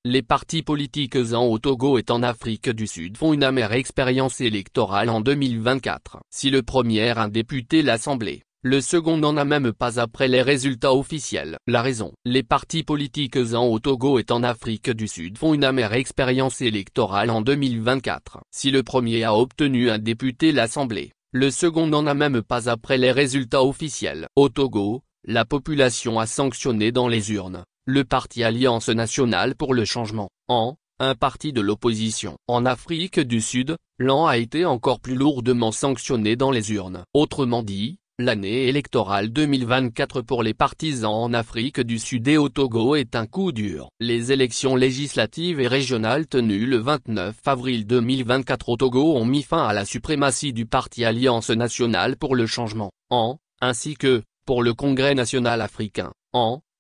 Les partis politiques au Togo et en Afrique du Sud font une amère expérience électorale en 2024. Si le premier a un député l'Assemblée, le second n'en a même pas après les résultats officiels. La raison: les partis politiques au Togo et en Afrique du Sud font une amère expérience électorale en 2024. Si le premier a obtenu un député l'Assemblée, le second n'en a même pas après les résultats officiels. Au Togo, la population a sanctionné dans les urnes le parti Alliance nationale pour le changement, un parti de l'opposition. En Afrique du Sud, l'AN a été encore plus lourdement sanctionné dans les urnes. Autrement dit, l'année électorale 2024 pour les partisans en Afrique du Sud et au Togo est un coup dur. Les élections législatives et régionales tenues le 29 avril 2024 au Togo ont mis fin à la suprématie du parti Alliance nationale pour le changement, ainsi que, pour le Congrès national africain,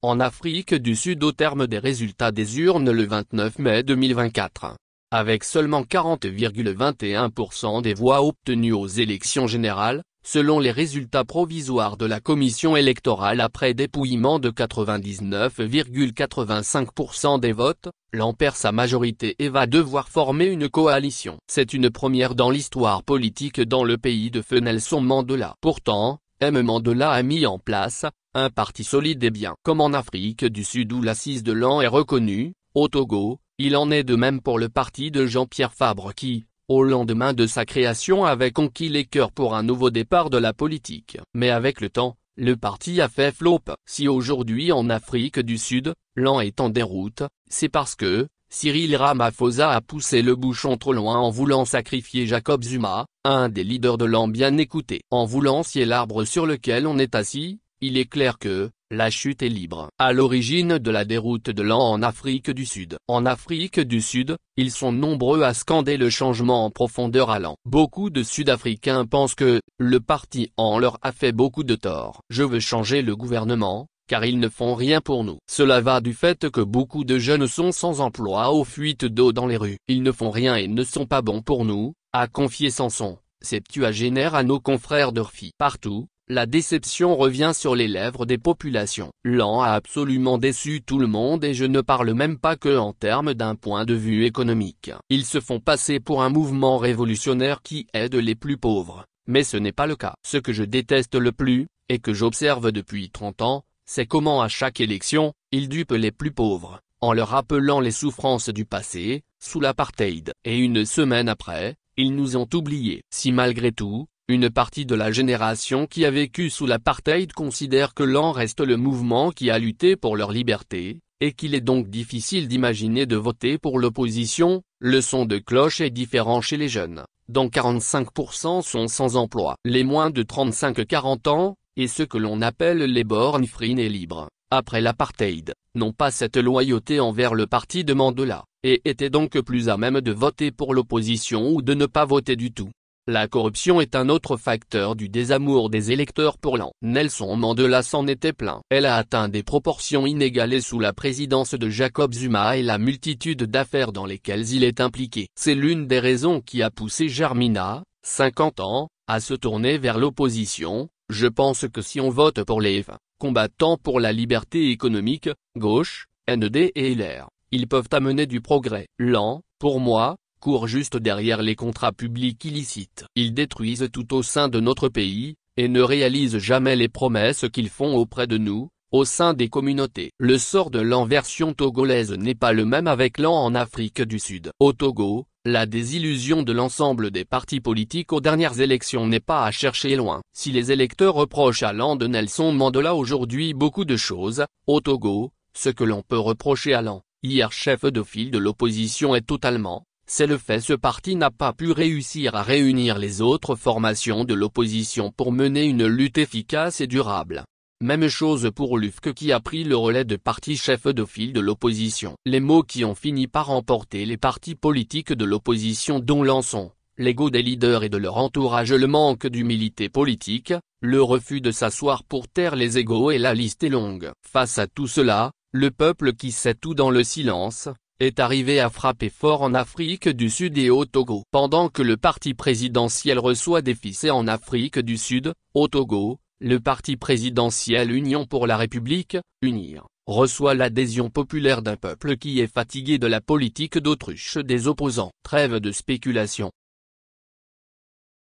en Afrique du Sud au terme des résultats des urnes le 29 mai 2024. Avec seulement 40,21% des voix obtenues aux élections générales, selon les résultats provisoires de la commission électorale après dépouillement de 99,85% des votes, l'AN perd sa majorité et va devoir former une coalition. C'est une première dans l'histoire politique dans le pays de feu Nelson Mandela. Pourtant, Mandela a mis en place un parti solide et bien. Comme en Afrique du Sud où l'assise de l'AN est reconnue, au Togo, il en est de même pour le parti de Jean-Pierre Fabre qui, au lendemain de sa création, avait conquis les cœurs pour un nouveau départ de la politique. Mais avec le temps, le parti a fait flop. Si aujourd'hui en Afrique du Sud, l'AN est en déroute, c'est parce que Cyril Ramaphosa a poussé le bouchon trop loin en voulant sacrifier Jacob Zuma, un des leaders de l'AN bien écouté. En voulant scier l'arbre sur lequel on est assis, il est clair que la chute est libre. À l'origine de la déroute de l'AN en Afrique du Sud. En Afrique du Sud, ils sont nombreux à scander le changement en profondeur à l'AN. Beaucoup de Sud-Africains pensent que le parti AN leur a fait beaucoup de tort. Je veux changer le gouvernement, car ils ne font rien pour nous. Cela va du fait que beaucoup de jeunes sont sans emploi aux fuites d'eau dans les rues. Ils ne font rien et ne sont pas bons pour nous, a confié Samson, septuagénaire à nos confrères de RFI. Partout, la déception revient sur les lèvres des populations. L'AN a absolument déçu tout le monde et je ne parle même pas que en termes d'un point de vue économique. Ils se font passer pour un mouvement révolutionnaire qui aide les plus pauvres, mais ce n'est pas le cas. Ce que je déteste le plus, et que j'observe depuis 30 ans, c'est comment à chaque élection, ils dupent les plus pauvres, en leur rappelant les souffrances du passé, sous l'apartheid. Et une semaine après, ils nous ont oubliés. Si malgré tout, une partie de la génération qui a vécu sous l'apartheid considère que l'AN reste le mouvement qui a lutté pour leur liberté, et qu'il est donc difficile d'imaginer de voter pour l'opposition, le son de cloche est différent chez les jeunes, dont 45% sont sans emploi. Les moins de 35-40 ans, et ceux que l'on appelle les born free et libres, après l'apartheid, n'ont pas cette loyauté envers le parti de Mandela, et étaient donc plus à même de voter pour l'opposition ou de ne pas voter du tout. La corruption est un autre facteur du désamour des électeurs pour l'AN. Nelson Mandela s'en était plaint. Elle a atteint des proportions inégalées sous la présidence de Jacob Zuma et la multitude d'affaires dans lesquelles il est impliqué. C'est l'une des raisons qui a poussé Germina, 50 ans, à se tourner vers l'opposition. Je pense que si on vote pour les combattants pour la liberté économique, gauche, NED et LR, ils peuvent amener du progrès. L'AN, pour moi, court juste derrière les contrats publics illicites. Ils détruisent tout au sein de notre pays, et ne réalisent jamais les promesses qu'ils font auprès de nous, au sein des communautés. Le sort de l'AN version togolaise n'est pas le même avec l'AN en Afrique du Sud. Au Togo, la désillusion de l'ensemble des partis politiques aux dernières élections n'est pas à chercher loin. Si les électeurs reprochent à l'AN de Nelson Mandela aujourd'hui beaucoup de choses, au Togo, ce que l'on peut reprocher à l'AN, hier chef de file de l'opposition est totalement, c'est le fait ce parti n'a pas pu réussir à réunir les autres formations de l'opposition pour mener une lutte efficace et durable. Même chose pour l'UFC qui a pris le relais de parti chef de file de l'opposition. Les mots qui ont fini par emporter les partis politiques de l'opposition dont l'AN sont l'ego des leaders et de leur entourage, le manque d'humilité politique, le refus de s'asseoir pour taire les égos et la liste est longue. Face à tout cela, le peuple qui sait tout dans le silence, est arrivé à frapper fort en Afrique du Sud et au Togo. Pendant que le parti présidentiel reçoit des ficelles en Afrique du Sud, au Togo, le parti présidentiel Union pour la République, UNIR, reçoit l'adhésion populaire d'un peuple qui est fatigué de la politique d'autruche des opposants. Trêve de spéculation.